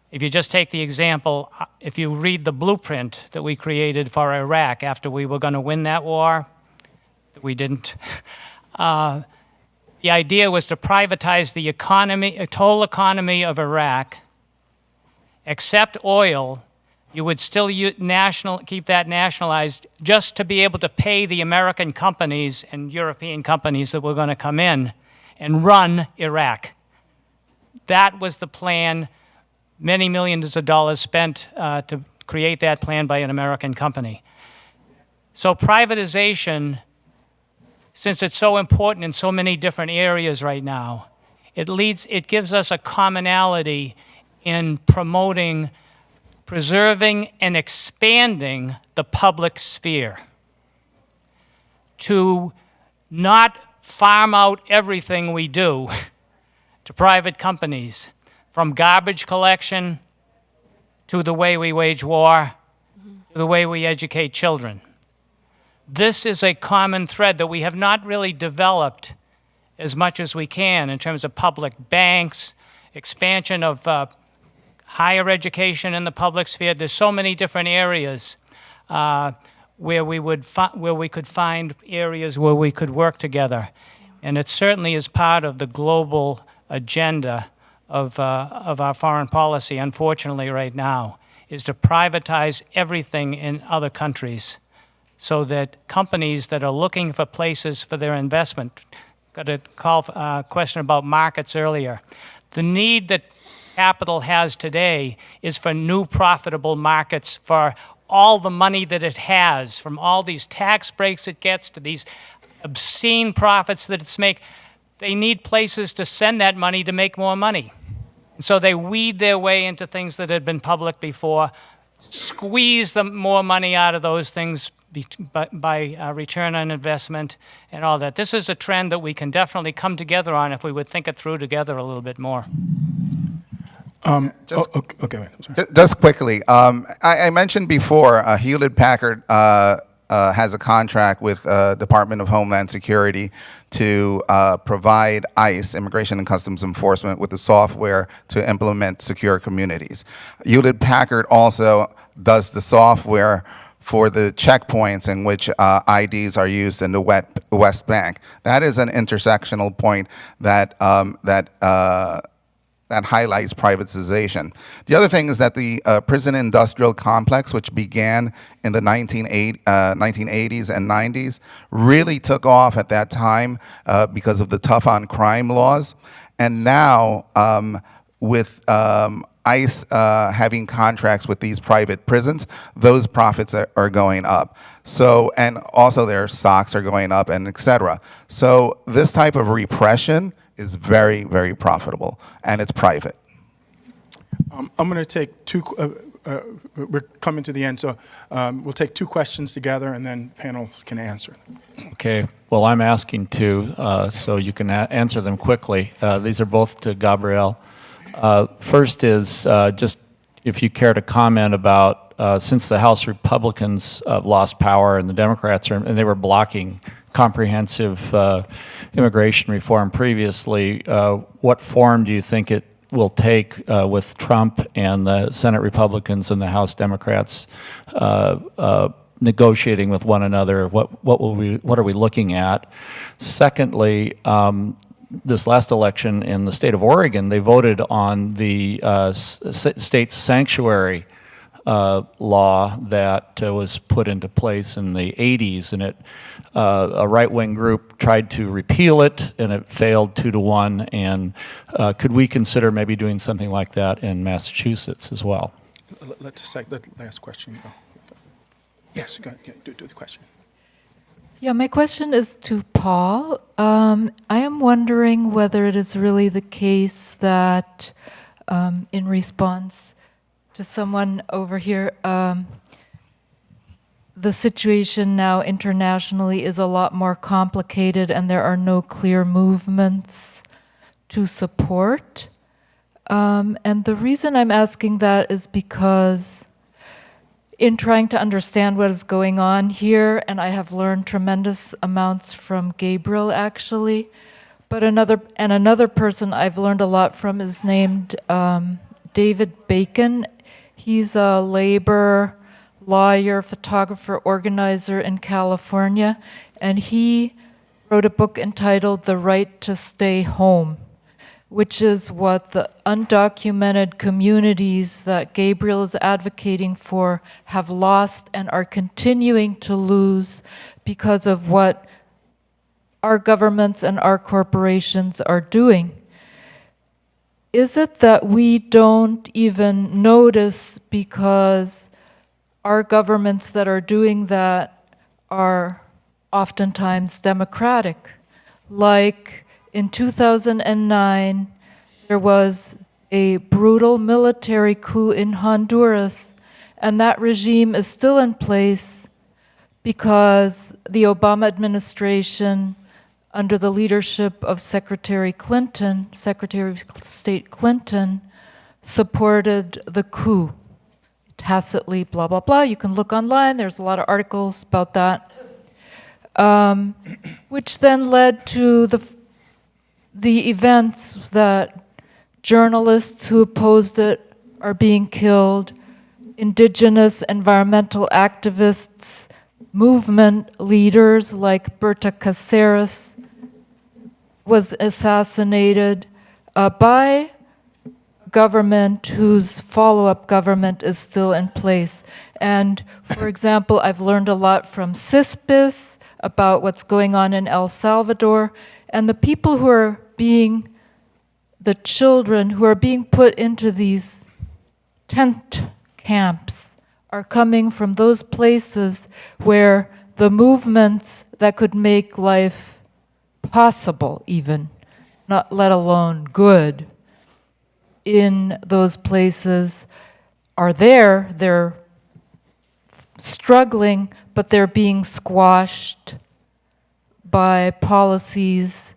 If you just take the example, if you read the blueprint that we created for Iraq after we were going to win that war, we didn't. The idea was to privatize the economy, a total economy of Iraq, except oil. You would still keep that nationalized just to be able to pay the American companies and European companies that were going to come in and run Iraq. That was the plan, many millions of dollars spent to create that plan by an American company. So privatization, since it's so important in so many different areas right now, it gives us a commonality in promoting, preserving, and expanding the public sphere. To not farm out everything we do to private companies, from garbage collection to the way we wage war, to the way we educate children. This is a common thread that we have not really developed as much as we can in terms of public banks, expansion of higher education in the public sphere. There's so many different areas where we could find areas where we could work together. And it certainly is part of the global agenda of our foreign policy, unfortunately, right now, is to privatize everything in other countries so that companies that are looking for places for their investment, got a question about markets earlier. The need that capital has today is for new profitable markets for all the money that it has, from all these tax breaks it gets to these obscene profits that it's make. They need places to send that money to make more money. And so they weed their way into things that had been public before. squeeze the more money out of those things by return on investment and all that. This is a trend that we can definitely come together on if we would think it through together a little bit more. Okay, wait, I'm sorry. Just quickly, I mentioned before, Hewlett Packard has a contract with Department of Homeland Security to provide ICE, Immigration and Customs Enforcement, with the software to implement secure communities. Hewlett Packard also does the software for the checkpoints in which IDs are used in the West Bank. That is an intersectional point that highlights privatization. The other thing is that the prison industrial complex, which began in the 1980s and 90s, really took off at that time because of the tough on crime laws. And now, with ICE having contracts with these private prisons, those profits are going up. So, and also their stocks are going up, and et cetera. So this type of repression is very, very profitable, and it's private. I'm going to take two, we're coming to the end, so we'll take two questions together, and then panels can answer. Okay, well, I'm asking two, so you can answer them quickly. These are both to Gabrielle. First is just if you care to comment about, since the House Republicans lost power and the Democrats, and they were blocking comprehensive immigration reform previously, what form do you think it will take with Trump and the Senate Republicans and the House Democrats negotiating with one another? What are we looking at? Secondly, this last election in the state of Oregon, they voted on the state sanctuary law that was put into place in the 80s, and a right-wing group tried to repeal it, and it failed 2-1. And could we consider maybe doing something like that in Massachusetts as well? Let the last question go. Yes, go ahead. Do the question. Yeah, my question is to Paul. I am wondering whether it is really the case that, in response to someone over here, the situation now internationally is a lot more complicated and there are no clear movements to support. And the reason I'm asking that is because in trying to understand what is going on here, and I have learned tremendous amounts from Gabriel actually, but another person I've learned a lot from is named David Bacon. He's a labor lawyer, photographer, organizer in California, and he wrote a book entitled The Right to Stay Home, which is what the undocumented communities that Gabriel is advocating for have lost and are continuing to lose because of what our governments and our corporations are doing. Is it that we don't even notice because our governments that are doing that are oftentimes democratic? Like in 2009, there was a brutal military coup in Honduras, and that regime is still in place because the Obama administration, under the leadership of Secretary of State Clinton, supported the coup. Tacitly, blah, blah, blah. You can look online. There's a lot of articles about that, which then led to the events that journalists who opposed it are being killed, indigenous environmental activists, movement leaders like Berta Cáceres was assassinated by government whose follow-up government is still in place. And for example, I've learned a lot from CISPIS about what's going on in El Salvador, and the people who are the children who are being put into these tent camps are coming from those places where the movements that could make life possible even, not let alone good, in those places are there. They're struggling, but they're being squashed by policies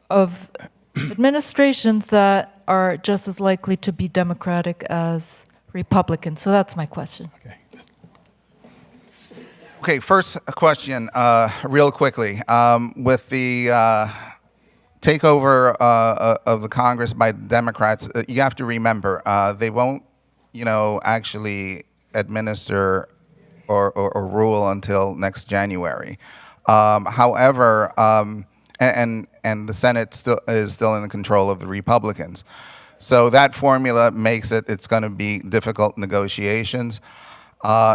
of administrations that are just as likely to be Democratic as Republican. So that's my question. Okay. Okay, first question, real quickly. With the takeover of the Congress by Democrats, you have to remember, they won't, actually administer or rule until next January. However, and the Senate is still in the control of the Republicans. So that formula makes it's going to be difficult negotiations.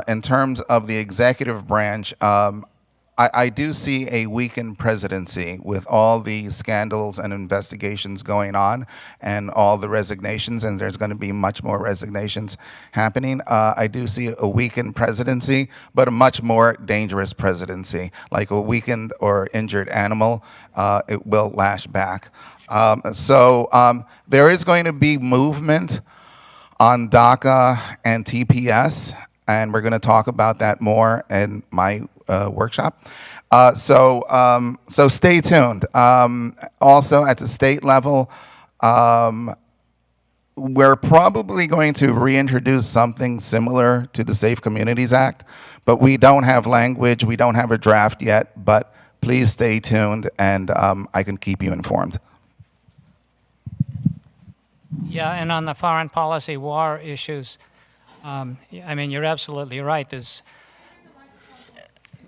In terms of the executive branch, I do see a weakened presidency with all the scandals and investigations going on and all the resignations, and there's going to be much more resignations happening. I do see a weakened presidency, but a much more dangerous presidency. Like a weakened or injured animal, it will lash back. So there is going to be movement on DACA and TPS, and we're going to talk about that more in my workshop. So stay tuned. Also at the state level, we're probably going to reintroduce something similar to the Safe Communities Act, but we don't have language, we don't have a draft yet, but please stay tuned and I can keep you informed. Yeah, and on the foreign policy war issues, you're absolutely right.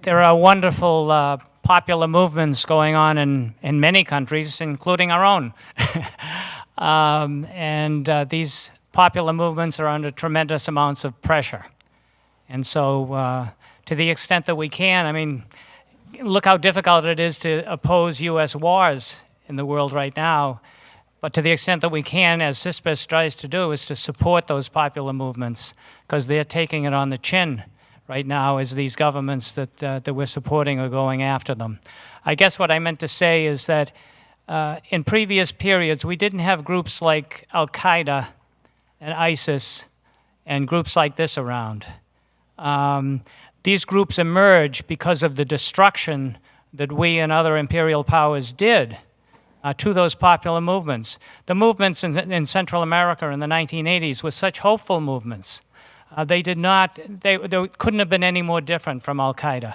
There are wonderful popular movements going on in many countries, including our own. These popular movements are under tremendous amounts of pressure. And so to the extent that we can, look how difficult it is to oppose U.S. wars in the world right now. But to the extent that we can, as CISPES tries to do, is to support those popular movements, because they're taking it on the chin right now as these governments that we're supporting are going after them. I guess what I meant to say is that in previous periods, we didn't have groups like Al-Qaeda and ISIS and groups like this around. These groups emerged because of the destruction that we and other imperial powers did to those popular movements. The movements in Central America in the 1980s were such hopeful movements. They couldn't have been any more different from Al-Qaeda.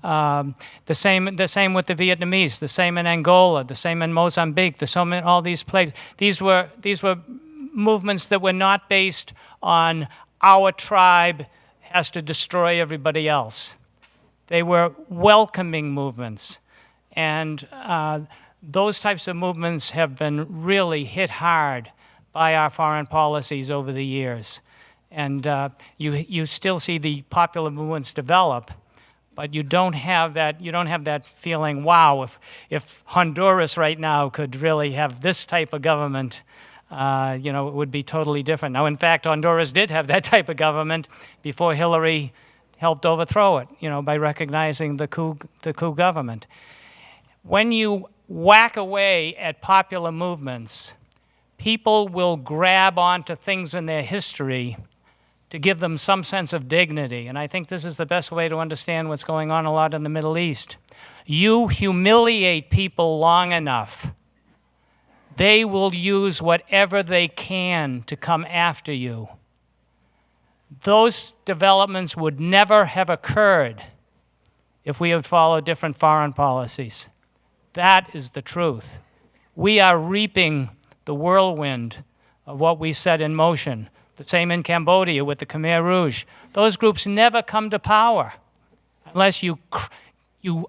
The same with the Vietnamese, the same in Angola, the same in Mozambique, the same in all these places. These were movements that were not based on our tribe has to destroy everybody else. They were welcoming movements. And those types of movements have been really hit hard by our foreign policies over the years. And you still see the popular movements develop, but you don't have that feeling, wow, if Honduras right now could really have this type of government, it would be totally different. Now, in fact, Honduras did have that type of government before Hillary helped overthrow it, by recognizing the coup government. When you whack away at popular movements, people will grab onto things in their history to give them some sense of dignity. And I think this is the best way to understand what's going on a lot in the Middle East. You humiliate people long enough, they will use whatever they can to come after you. Those developments would never have occurred if we had followed different foreign policies. That is the truth. We are reaping the whirlwind of what we set in motion. The same in Cambodia with the Khmer Rouge. Those groups never come to power unless you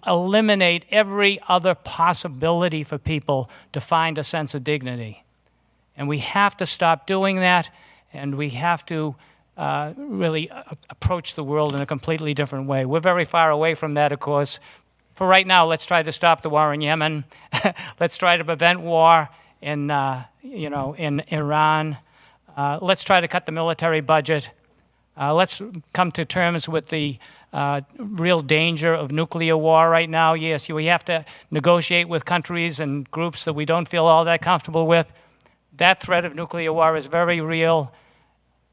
eliminate every other possibility for people to find a sense of dignity. And we have to stop doing that, and we have to really approach the world in a completely different way. We're very far away from that, of course. For right now, let's try to stop the war in Yemen. Let's try to prevent war in Iran. Let's try to cut the military budget. Let's come to terms with the real danger of nuclear war right now. Yes, we have to negotiate with countries and groups that we don't feel all that comfortable with. That threat of nuclear war is very real.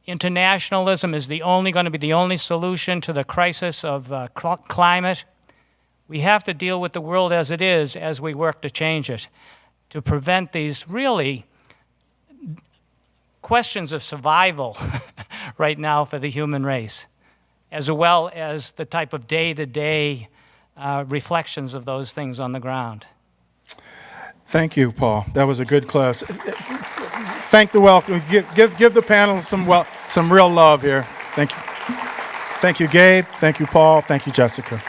internationalism is going to be the only solution to the crisis of climate. We have to deal with the world as it is as we work to change it, to prevent these really questions of survival right now for the human race, as well as the type of day-to-day reflections of those things on the ground. Thank you, Paul. That was a good class. Thank the welcome. Give the panel some real love here. Thank you. Thank you, Gabe. Thank you, Paul. Thank you, Jessica.